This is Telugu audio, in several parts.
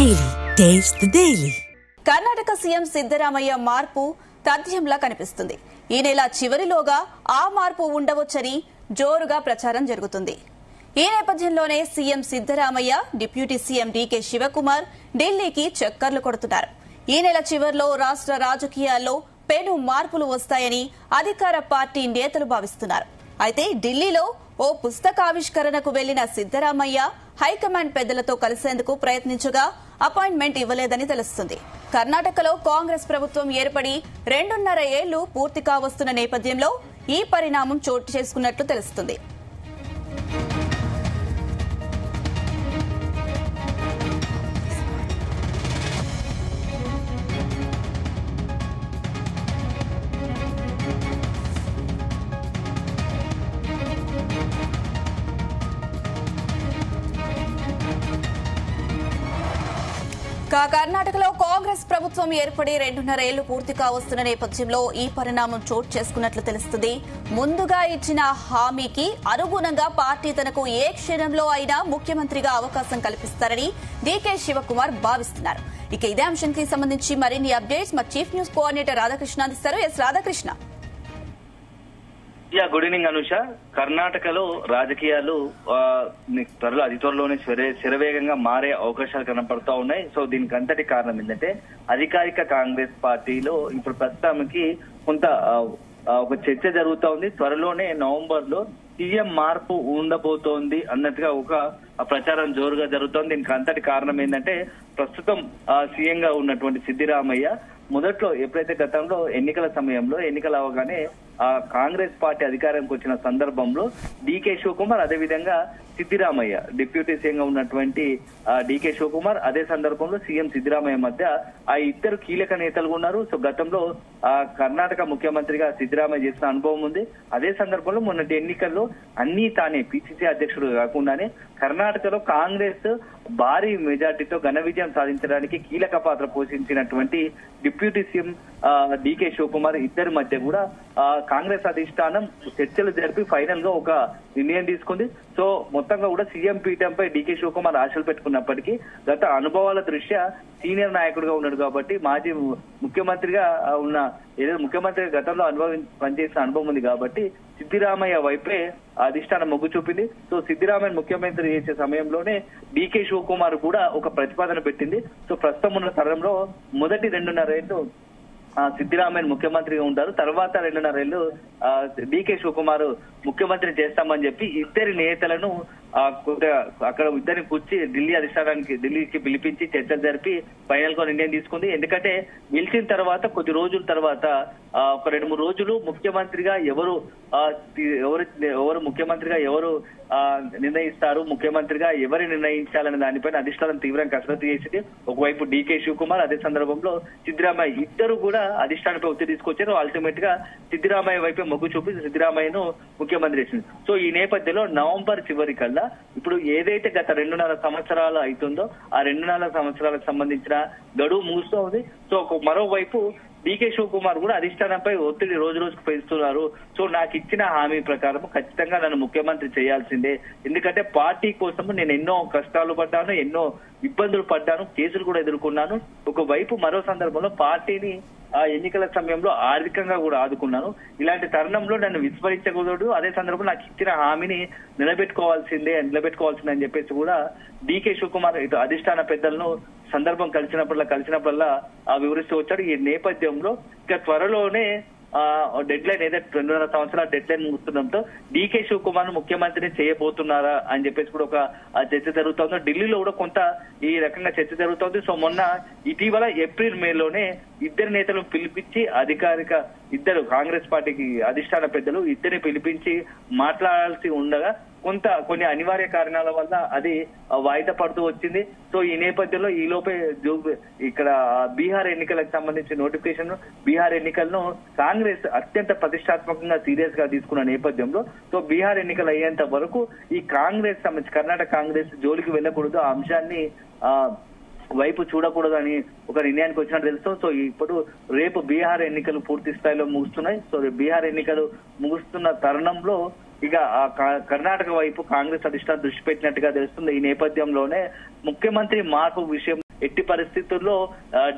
Daily. Taste the Daily. Karnataka CM Siddaramaiah మార్పు తథ్యంలా కనిపిస్తుంది. ఈ నెల చివరిలోగా ఆ మార్పు ఉండవచ్చని జోరుగా ప్రచారం జరుగుతుంది. ఈ నేపథ్యంలోనే CM Siddaramaiah deputy CM DK Shivakumar ఢిల్లీకి చక్కర్లు కొడుతున్నారు. ఈ నెల చివర్లో రాష్ట్ర రాజకీయాల్లో పెను మార్పులు వస్తాయని అధికార పార్టీ నేతలు భావిస్తున్నారు. అయితే ఢిల్లీలో ఓ పుస్తకావిష్కరణకు వెళ్లిన సిద్ధరామయ్య హైకమాండ్ పెద్దలతో కలిసేందుకు ప్రయత్నించగా అపాయింట్మెంట్ ఇవ్వలేదని తెలుస్తుంది. కర్ణాటకలో కాంగ్రెస్ ప్రభుత్వం ఏర్పడి 2.5 ఏళ్లు పూర్తి కావస్తున్న నేపథ్యంలో ఈ పరిణామం చోటు చేసుకున్నట్లు తెలుస్తుంది. కర్ణాటకలో కాంగ్రెస్ ప్రభుత్వం ఏర్పడి 2.5 ఏళ్లు పూర్తి కావస్తున్న నేపథ్యంలో ఈ పరిణామం చోటు చేసుకున్నట్లు తెలుస్తుంది. ముందుగా ఇచ్చిన హామీకి అనుగుణంగా పార్టీ తనకు ఏ క్షణంలో అయినా ముఖ్యమంత్రిగా అవకాశం కల్పిస్తారని డీకే శివకుమార్ భావిస్తున్నారు. ఇక ఇదే అంశానికి సంబంధించి మరిన్ని అప్డేట్స్ మా చీఫ్ న్యూస్ కోఆర్డినేటర్ రాధాకృష్ణ అందిస్తారు. రాధాకృష్ణ. Good evening Anusha. కర్ణాటకలో రాజకీయాలు అతి త్వరలోనే శరవేగంగా మారే అవకాశాలు కనపడతా ఉన్నాయి. సో దీనికి అంతటి కారణం ఏంటంటే అధికారిక కాంగ్రెస్ పార్టీలో ఇప్పుడు ప్రస్తుతానికి కొంత ఒక చర్చ జరుగుతా ఉంది. త్వరలోనే నవంబర్ లో సీఎం మార్పు ఉండబోతోంది అన్నట్టుగా ఒక ప్రచారం జోరుగా జరుగుతోంది. దీనికి అంతటి కారణం ఏంటంటే ప్రస్తుతం సీఎం గా ఉన్నటువంటి సిద్ధరామయ్య మొదట్లో ఎప్పుడైతే గతంలో ఎన్నికల సమయంలో ఎన్నికలు అవగానే కాంగ్రెస్ పార్టీ అధికారంకి వచ్చిన సందర్భంలో డీకే శివకుమార్ అదేవిధంగా సిద్ధరామయ్య డిప్యూటీ సీఎం గా ఉన్నటువంటి డీకే శివకుమార్ అదే సందర్భంలో సీఎం సిద్ధరామయ్య మధ్య ఆ ఇద్దరు కీలక నేతలు ఉన్నారు. సో గతంలో కర్ణాటక ముఖ్యమంత్రిగా సిద్ధరామయ్య చేసిన అనుభవం ఉంది. అదే సందర్భంలో మొన్నటి ఎన్నికల్లో అన్ని తానే పిసిసి అధ్యక్షుడు కాకుండానే కర్ణాటకలో కాంగ్రెస్ భారీ మెజార్టీతో ఘన విజయం సాధించడానికి కీలక పాత్ర పోషించినటువంటి డిప్యూటీ సీఎం డీకే శివకుమార్ ఇద్దరి మధ్య కూడా కాంగ్రెస్ అధిష్టానం చర్చలు జరిపి ఫైనల్ గా ఒక నిర్ణయం తీసుకుంది. సో మొత్తంగా కూడా సీఎం పీఠంపై డీకే శివకుమార్ ఆశలు పెట్టుకున్నప్పటికీ గత అనుభవాల దృష్ట్యా సీనియర్ నాయకుడిగా ఉన్నాడు కాబట్టి మాజీ ముఖ్యమంత్రిగా ఉన్న ఏదో ముఖ్యమంత్రిగా గతంలో పనిచేసిన అనుభవం ఉంది కాబట్టి సిద్ధరామయ్య వైపే అధిష్టానం మొగ్గు చూపింది. సో సిద్ధరామయ్య ముఖ్యమంత్రి చేసే సమయంలోనే డీకే శివకుమార్ కూడా ఒక ప్రతిపాదన పెట్టింది. సో ప్రస్తుతం ఉన్న తరంలో మొదటి 2.5 ఏళ్లు సిద్ధరామయ్య ముఖ్యమంత్రిగా ఉంటారు. తర్వాత 2.5 ఏళ్లు డీకే శివకుమార్ ముఖ్యమంత్రి చేస్తామని చెప్పి ఇద్దరి నేతలను అక్కడ ఇద్దరిని కూర్చి ఢిల్లీకి పిలిపించి చర్చలు జరిపి ఫైనల్ గా నిర్ణయం తీసుకుంది. ఎందుకంటే గెలిచిన తర్వాత కొద్ది రోజుల తర్వాత ఒక 2-3 రోజులు ముఖ్యమంత్రిగా ఎవరు ముఖ్యమంత్రిగా ఎవరు నిర్ణయిస్తారు, ముఖ్యమంత్రిగా ఎవరిని నిర్ణయించాలనే దానిపైన అధిష్టానం తీవ్రంగా కసరత్తు చేసింది. ఒకవైపు డీకే శివకుమార్ అదే సందర్భంలో సిద్ధరామయ్య ఇద్దరు కూడా అధిష్టానంపై ఒత్తిడి తీసుకొచ్చారు. అల్టిమేట్ గా సిద్ధరామయ్య వైపే మొగ్గు చూపి సిద్ధరామయ్యను ముఖ్యమంత్రి చేసింది. సో ఈ నేపథ్యంలో నవంబర్ చివరి కల్లా ఇప్పుడు ఏదైతే గత 2.5 సంవత్సరాలు అవుతుందో ఆ 2.5 సంవత్సరాలకు సంబంధించిన గడువు ముగుస్తూ ఉంది. సో మరోవైపు డీకే శివకుమార్ కూడా అధిష్టానంపై ఒత్తిడి రోజు రోజుకు పెంచుతున్నారు. సో నాకు ఇచ్చిన హామీ ప్రకారం ఖచ్చితంగా నన్ను ముఖ్యమంత్రి చేయాల్సిందే. ఎందుకంటే పార్టీ కోసం నేను ఎన్నో కష్టాలు పడ్డాను, ఎన్నో ఇబ్బందులు పడ్డాను, కేసులు కూడా ఎదుర్కొన్నాను. ఒకవైపు మరో సందర్భంలో పార్టీని ఎన్నికల సమయంలో ఆర్థికంగా కూడా ఆదుకున్నాను. ఇలాంటి తరుణంలో నన్ను విస్మరించకూడదు. అదే సందర్భంలో నాకు ఇచ్చిన హామీని నిలబెట్టుకోవాల్సిందని చెప్పేసి కూడా డీకే శివకుమార్ ఇటు అధిష్టాన పెద్దలను సందర్భం కలిసినప్పుడల్లా వివరిస్తూ వచ్చాడు. ఈ నేపథ్యంలో ఇక త్వరలోనే డెడ్ లైన్ ఏదైతే 2.5 సంవత్సరాల డెడ్ లైన్ ముగుస్తుండటంతో డీకే శివకుమార్ ముఖ్యమంత్రిని చేయబోతున్నారా అని చెప్పేసి కూడా ఒక చర్చ జరుగుతోంది. ఢిల్లీలో కూడా కొంత ఈ రకంగా చర్చ జరుగుతోంది. సో మొన్న ఇటీవల ఏప్రిల్ మేలోనే ఇద్దరు నేతలను పిలిపించి ఇద్దరు కాంగ్రెస్ పార్టీకి అధిష్టాన పెద్దలు ఇద్దరిని పిలిపించి మాట్లాడాల్సి ఉండగా కొన్ని అనివార్య కారణాల వల్ల అది వాయిదా పడుతూ వచ్చింది. సో ఈ నేపథ్యంలో ఈ లోపే ఇక్కడ బీహార్ ఎన్నికలకు సంబంధించిన నోటిఫికేషన్ బీహార్ ఎన్నికలను కాంగ్రెస్ అత్యంత ప్రతిష్టాత్మకంగా సీరియస్ గా తీసుకున్న నేపథ్యంలో సో బీహార్ ఎన్నికలు అయ్యేంత వరకు ఈ కాంగ్రెస్ సంబంధించి కర్ణాటక కాంగ్రెస్ జోలికి వెళ్ళకూడదు, ఆ అంశాన్ని వైపు చూడకూడదు అని ఒక నిర్ణయానికి వచ్చినట్టు తెలుస్తాం. సో ఇప్పుడు రేపు బీహార్ ఎన్నికలు పూర్తి స్థాయిలో ముగుస్తున్నాయి. సో బీహార్ ఎన్నికలు ముగుస్తున్న తరుణంలో ఇక కర్ణాటక వైపు కాంగ్రెస్ అధిష్టానం దృష్టి పెట్టినట్టుగా తెలుస్తుంది. ఈ నేపథ్యంలోనే ముఖ్యమంత్రి మార్పు విషయం ఎట్టి పరిస్థితుల్లో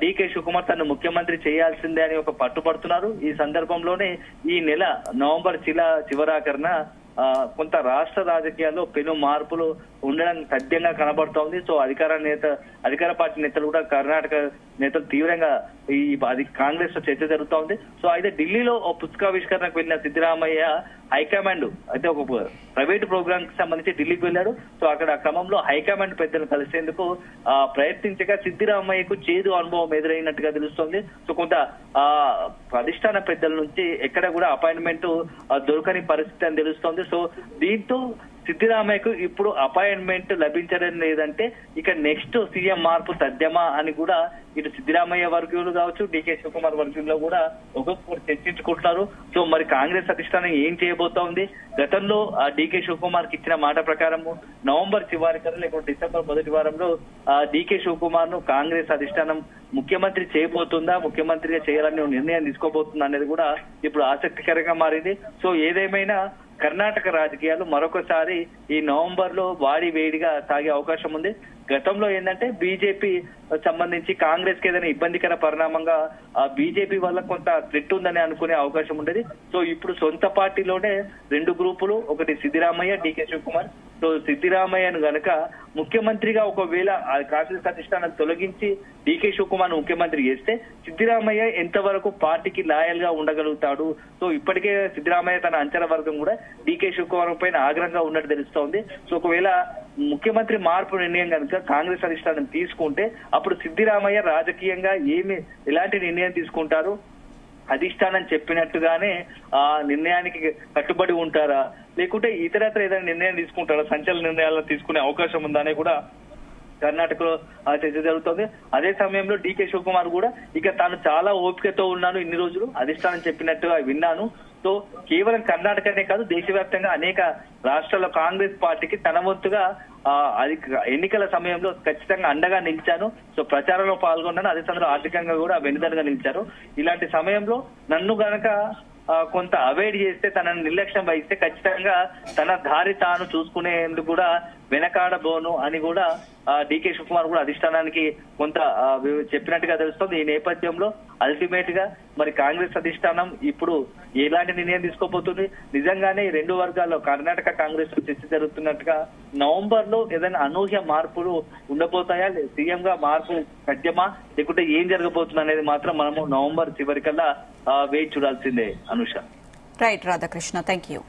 డికే శివకుమార్ తను ముఖ్యమంత్రి చేయాల్సిందే అని ఒక పట్టుపడుతున్నారు. ఈ సందర్భంలోనే ఈ నెల నవంబర్ చివరాఖరున కొంత రాష్ట్ర రాజకీయాల్లో పెను మార్పులు ఉండడం తథ్యంగా కనబడుతోంది. సో అధికార పార్టీ నేతలు కూడా కర్ణాటక నేతలు తీవ్రంగా అది కాంగ్రెస్ లో చర్చ జరుగుతోంది. సో అయితే ఢిల్లీలో పుస్తకావిష్కరణకు వెళ్ళిన సిద్ధరామయ్య హైకమాండ్ అయితే ఒక ప్రైవేట్ ప్రోగ్రామ్ కి సంబంధించి ఢిల్లీకి వెళ్ళాడు. సో అక్కడ క్రమంలో హైకమాండ్ పెద్దలు కలిసేందుకు ప్రయత్నించగా సిద్ధరామయ్యకు చేదు అనుభవం ఎదురైనట్టుగా తెలుస్తోంది. సో కొంత అధిష్టాన పెద్దల నుంచి ఎక్కడ కూడా అపాయింట్మెంట్ దొరకని పరిస్థితి అని తెలుస్తోంది. సో దీంతో సిద్ధరామయ్యకు ఇప్పుడు అపాయింట్మెంట్ లభించడం లేదంటే ఇక నెక్స్ట్ సీఎం మార్పు తథ్యమా అని కూడా ఇటు సిద్ధరామయ్య వర్గీయులు కావచ్చు, డికే శివకుమార్ వర్గీయుల్లో కూడా ఒక్కొక్కరు చర్చించుకుంటున్నారు. సో మరి కాంగ్రెస్ అధిష్టానం ఏం చేయబోతోంది? గతంలో డికే శివకుమార్ కి ఇచ్చిన మాట ప్రకారము నవంబర్ చివరికల్లా లేకపోతే డిసెంబర్ మొదటి వారంలో డికే శివకుమార్ ను కాంగ్రెస్ అధిష్టానం ముఖ్యమంత్రి చేయబోతుందా, ముఖ్యమంత్రిగా చేయాలని నిర్ణయం తీసుకోబోతుందా అనేది కూడా ఇప్పుడు ఆసక్తికరంగా మారింది. సో ఏదేమైనా కర్ణాటక రాజకీయాలు మరొకసారి ఈ నవంబర్ లో వాడి వేడిగా సాగే అవకాశం ఉంది. గతంలో ఏంటంటే బీజేపీ సంబంధించి కాంగ్రెస్ కి ఏదైనా ఇబ్బందికర పరిణామంగా బీజేపీ వల్ల కొంత థ్రెట్ ఉందని అనుకునే అవకాశం ఉండేది. సో ఇప్పుడు సొంత పార్టీలోనే రెండు గ్రూపులు, ఒకటి సిద్ధరామయ్య, డికే శివకుమార్. సో సిద్ధరామయ్యను గనక ముఖ్యమంత్రిగా ఒకవేళ కాంగ్రెస్ అధిష్టానం తొలగించి డికే శివకుమార్ ముఖ్యమంత్రి చేస్తే సిద్ధరామయ్య ఎంతవరకు పార్టీకి లాయల్ గా ఉండగలుగుతాడు? సో ఇప్పటికే సిద్ధరామయ్య తన అంచనా వర్గం కూడా డికే శివకుమార్ పైన ఆగ్రహంగా ఉన్నట్టు తెలుస్తోంది. సో ఒకవేళ ముఖ్యమంత్రి మార్పు నిర్ణయం కనుక కాంగ్రెస్ అధిష్టానం తీసుకుంటే అప్పుడు సిద్ధరామయ్య రాజకీయంగా ఎలాంటి నిర్ణయం తీసుకుంటారు? అధిష్టానం చెప్పినట్టుగానే ఆ నిర్ణయానికి కట్టుబడి ఉంటారా, లేకుంటే ఇతరత్ర ఏదైనా నిర్ణయం తీసుకుంటారా? సంచలన నిర్ణయాలను తీసుకునే అవకాశం ఉందా అని కూడా కర్ణాటకలో చర్చ జరుగుతోంది. అదే సమయంలో డికే శివకుమార్ కూడా ఇక తాను చాలా ఓపికతో ఉన్నాను, ఇన్ని రోజులు అధిష్టానం చెప్పినట్టుగా విన్నాను. సో కేవలం కర్ణాటకనే కాదు, దేశవ్యాప్తంగా అనేక రాష్ట్రాల్లో కాంగ్రెస్ పార్టీకి తన వంతుగా ఎన్నికల సమయంలో ఖచ్చితంగా అండగా నిలిచాను. సో ప్రచారంలో పాల్గొన్నాను, అదే సమయంలో ఆర్థికంగా కూడా వెనుదనగా నిలిచారు. ఇలాంటి సమయంలో నన్ను గనక కొంత అవాయిడ్ చేస్తే, తనని నిర్లక్ష్యం వహిస్తే ఖచ్చితంగా తన దారి తాను చూసుకునేందుకు కూడా వెనకాడబోను అని కూడా డికే శివకుమార్ కూడా అధిష్టానానికి కొంత చెప్పినట్టుగా తెలుస్తుంది. ఈ నేపథ్యంలో అల్టిమేట్ గా మరి కాంగ్రెస్ అధిష్టానం ఇప్పుడు ఎలాంటి నిర్ణయం తీసుకోబోతుంది? నిజంగానే ఈ రెండు వర్గాల్లో కర్ణాటక కాంగ్రెస్ చర్చ జరుగుతున్నట్టుగా నవంబర్ లో ఏదైనా అనూహ్య మార్పులు ఉండబోతాయా, సీఎం గా మార్పు సత్యమా, లేకుంటే ఏం జరగబోతుంది అనేది మాత్రం మనము నవంబర్ చివరికల్లా వేచి చూడాల్సిందే. Anusha. Right Radhakrishna, thank you.